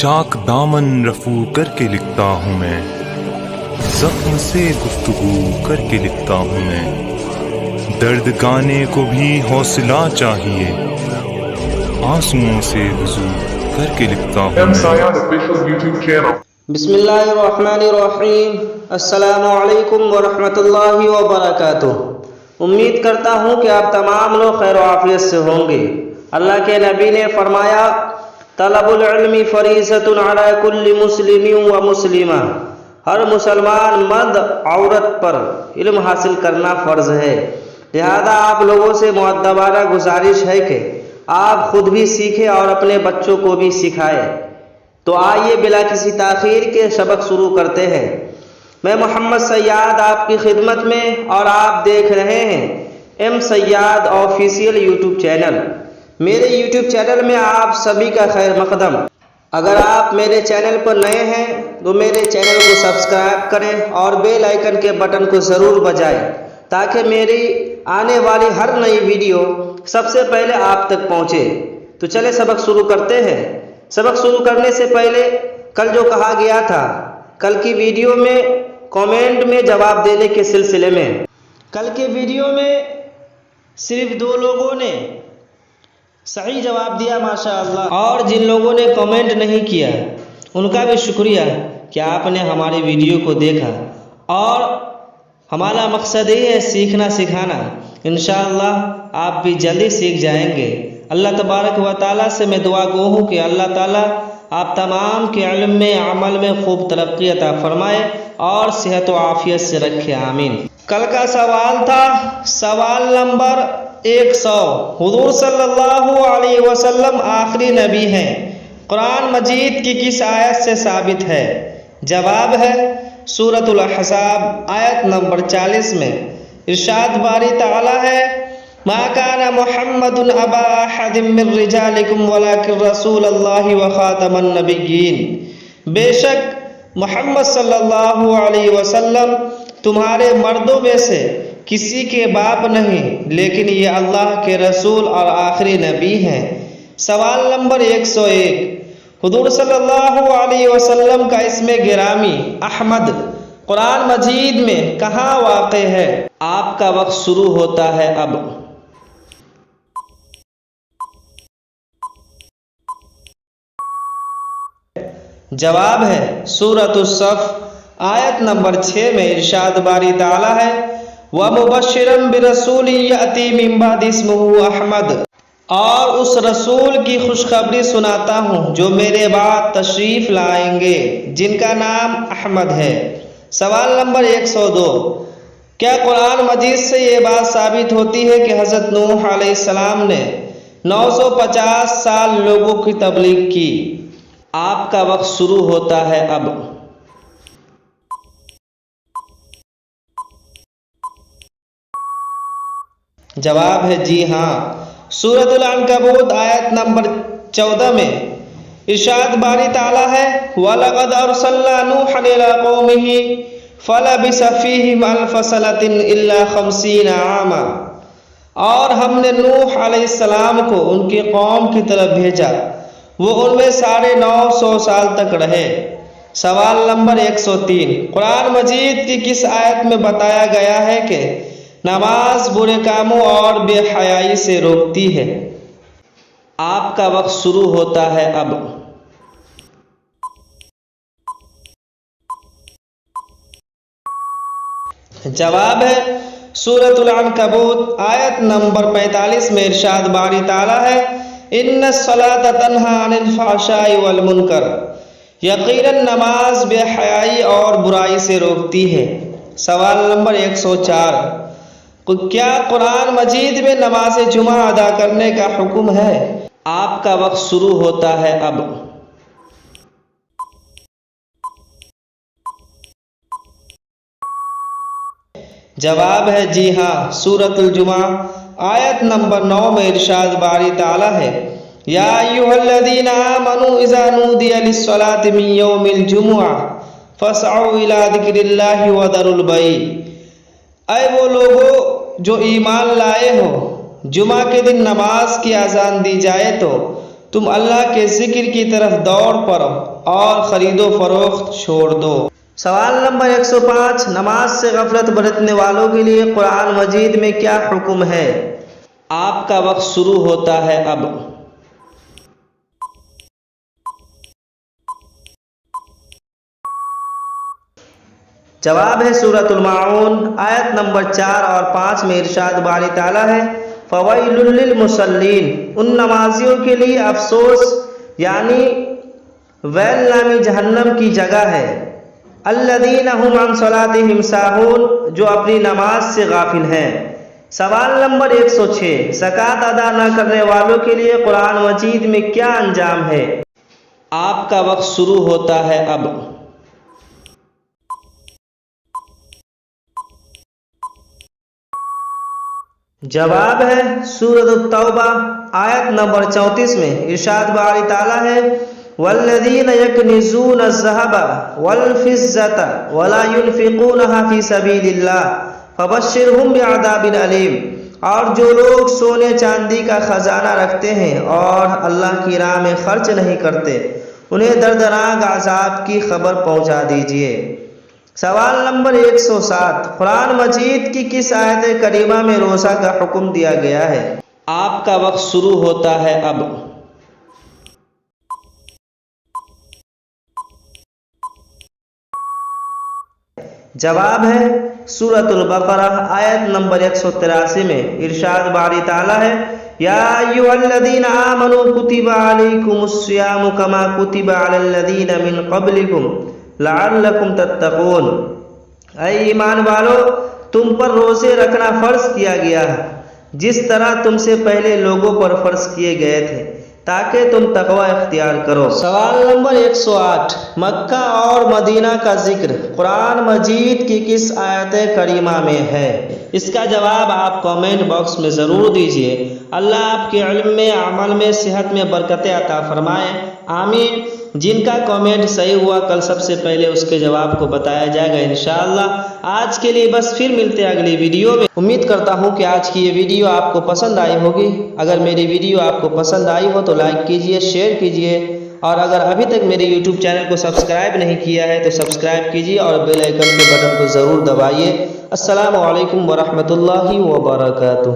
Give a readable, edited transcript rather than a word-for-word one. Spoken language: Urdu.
چاک دامن رفو کر کے لکھتا ہوں میں، زخم سے گفتگو کر کے لکھتا ہوں میں، درد گانے کو بھی حوصلہ چاہیے، آنسوؤں سے وضو کر کے لکھتا ہوں میں۔ بسم اللہ الرحمن الرحیم۔ السلام علیکم ورحمۃ اللہ وبرکاتہ۔ امید کرتا ہوں کہ آپ تمام لوگ خیر و عافیت سے ہوں گے۔ اللہ کے نبی نے فرمایا، طلب العلم فریضۃ علی کل مسلم و مسلمہ، ہر مسلمان مرد عورت پر علم حاصل کرنا فرض ہے، لہذا آپ لوگوں سے مؤدبانہ گزارش ہے کہ آپ خود بھی سیکھیں اور اپنے بچوں کو بھی سکھائیں۔ تو آئیے بلا کسی تاخیر کے سبق شروع کرتے ہیں۔ میں محمد سیاد آپ کی خدمت میں، اور آپ دیکھ رہے ہیں ایم سیاد آفیشیل یوٹیوب چینل۔ میرے یوٹیوب چینل میں آپ سبھی کا خیر مقدم۔ اگر آپ میرے چینل پر نئے ہیں تو میرے چینل کو سبسکرائب کریں اور بیل آئیکن کے بٹن کو ضرور بجائیں تاکہ میری آنے والی ہر نئی ویڈیو سب سے پہلے آپ تک پہنچے۔ تو چلے سبق شروع کرتے ہیں۔ سبق شروع کرنے سے پہلے کل جو کہا گیا تھا، کل کی ویڈیو میں کامنٹ میں جواب دینے کے سلسلے میں، کل کے ویڈیو میں صرف 2 لوگوں نے صحیح جواب دیا ماشاءاللہ، اور جن لوگوں نے کامنٹ نہیں کیا ان کا بھی شکریہ کہ آپ نے ہماری ویڈیو کو دیکھا، اور ہمارا مقصد یہ ہے سیکھنا سکھانا۔ انشاءاللہ آپ بھی جلدی سیکھ جائیں گے۔ اللہ تبارک و تعالیٰ سے میں دعا گو ہوں کہ اللہ تعالیٰ آپ تمام کے علم میں، عمل میں خوب ترقی عطا فرمائے اور صحت و عافیت سے رکھے، آمین۔ کل کا سوال تھا سوال نمبر 100، حضور صلی اللہ علیہ وسلم آخری نبی ہیں، قرآن مجید کی کس آیت سے ثابت ہے؟ جواب ہے سورۃ الاحزاب آیت نمبر 40 میں۔ ارشاد باری تعالیٰ ہے، ما کان محمد ابا احد من رجالکم ولکن رسول اللہ وخاتم النبیین، بے شک محمد صلی اللہ علیہ وسلم تمہارے مردوں میں سے کسی کے باپ نہیں، لیکن یہ اللہ کے رسول اور آخری نبی ہیں۔ سوال نمبر 101، حضور صلی اللہ علیہ وسلم کا اسم گرامی احمد قرآن مجید میں کہاں واقع ہے؟ آپ کا وقت شروع ہوتا ہے اب۔ جواب ہے سورۃ الصف آیت نمبر 6 میں۔ ارشاد باری تعالیٰ ہے، وَمُبَشِّرًا بِرَسُولٍ يَأْتِي مِن بَعْدِ اسْمُهُ احمد، اور اس رسول کی خوشخبری سناتا ہوں جو میرے بعد تشریف لائیں گے، جن کا نام احمد ہے۔ سوال نمبر 102، کیا قرآن مجید سے یہ بات ثابت ہوتی ہے کہ حضرت نوح علیہ السلام نے 950 سال لوگوں کی تبلیغ کی؟ آپ کا وقت شروع ہوتا ہے اب۔ جواب ہے جی ہاں، سورۃ العنکبوت آیت نمبر 14 میں۔ ارشاد باری تعالیٰ ہے، وَلَقَدْ أَرْسَلْنَا نُوحًا إِلَىٰ قَوْمِهِ فَلَبِثَ فِيهِمْ أَلْفَ سَنَةٍ إِلَّا 50 عَامًا، اور ہم نے نوح علیہ السلام کو ان کی قوم کی طرف بھیجا، وہ ان میں 950 سال تک رہے۔ سوال نمبر 103، قرآن مجید کی کس آیت میں بتایا گیا ہے کہ نماز برے کاموں اور بے حیائی سے روکتی ہے؟ آپ کا وقت شروع ہوتا ہے اب۔ جواب ہے سورۃ العنکبوت آیت نمبر 45 میں۔ ارشاد باری تعالیٰ ہے، ان الصلاۃ تنہی عن الفحشاء والمنکر، یقیناً نماز بے حیائی اور برائی سے روکتی ہے۔ سوال نمبر 104، کیا قرآن مجید میں نماز جمعہ ادا کرنے کا حکم ہے؟ آپ کا وقت شروع ہوتا ہے اب۔ جواب ہے جی ہاں، سورۃ الجمعہ آیت نمبر 9 میں۔ ارشاد باری تعالیٰ ہے، یا ایھا الذین آمنوا اذا نودی للصلاۃ من یوم الجمعہ فاسعوا الی ذکر اللہ وذروا البیع، اے وہ لوگو جو ایمان لائے ہو، جمعہ کے دن نماز کی اذان دی جائے تو تم اللہ کے ذکر کی طرف دوڑ پڑو اور خرید و فروخت چھوڑ دو۔ سوال نمبر 105، نماز سے غفلت برتنے والوں کے لیے قرآن مجید میں کیا حکم ہے؟ آپ کا وقت شروع ہوتا ہے اب۔ جواب ہے سورۃ الماعون آیت نمبر 4 اور 5 میں ارشاد باری تعالیٰ ہے فویل للمصلین، ان نمازیوں کے لیے افسوس یعنی ویل نامی جہنم کی جگہ ہے، الذین هم عن صلاتهم ساہون، جو اپنی نماز سے غافل ہیں۔ سوال نمبر 106، زکوٰۃ ادا نہ کرنے والوں کے لیے قرآن مجید میں کیا انجام ہے؟ آپ کا وقت شروع ہوتا ہے اب۔ جواب ہے سورۃ التوبہ آیت نمبر 34 میں ارشاد باری تعالیٰ ہے والذین یکنزون الذھب والفضة ولا ينفقونها فی سبیل اللہ فبشرہم بعذاب علیم، اور جو لوگ سونے چاندی کا خزانہ رکھتے ہیں اور اللہ کی راہ میں خرچ نہیں کرتے، انہیں دردناک عذاب کی خبر پہنچا دیجیے۔ سوال نمبر 107، قرآن مجید کی کس آیت کریمہ میں روزہ کا حکم دیا گیا ہے؟ آپ کا وقت شروع ہوتا ہے اب۔ جواب ہے سورۃ البقرہ آیت نمبر 183 میں ارشاد باری تعالیٰ ہے یا ایھا الذین آمنوا کتب علیکم الصیام کما کتب علی الذین من قبلکم لعلکم تتقون، اے ایمان والو تم پر روزے رکھنا فرض کیا گیا ہے جس طرح تم سے پہلے لوگوں پر فرض کیے گئے تھے تاکہ تم تقوی اختیار کرو۔ سوال نمبر 108، مکہ اور مدینہ کا ذکر قرآن مجید کی کس آیت کریمہ میں ہے؟ اس کا جواب آپ کامنٹ باکس میں ضرور دیجیے۔ اللہ آپ کے علم میں، عمل میں، صحت میں برکتیں عطا فرمائے، آمین۔ جن کا کامنٹ صحیح ہوا کل سب سے پہلے اس کے جواب کو بتایا جائے گا انشاءاللہ۔ آج کے لیے بس، پھر ملتے ہیں اگلی ویڈیو میں۔ امید کرتا ہوں کہ آج کی یہ ویڈیو آپ کو پسند آئی ہوگی۔ اگر میری ویڈیو آپ کو پسند آئی ہو تو لائک کیجئے، شیئر کیجئے، اور اگر ابھی تک میرے یوٹیوب چینل کو سبسکرائب نہیں کیا ہے تو سبسکرائب کیجئے اور بیل آئیکن کے بٹن کو ضرور دبائیے۔ السلام علیکم ورحمۃ اللہ وبرکاتہ۔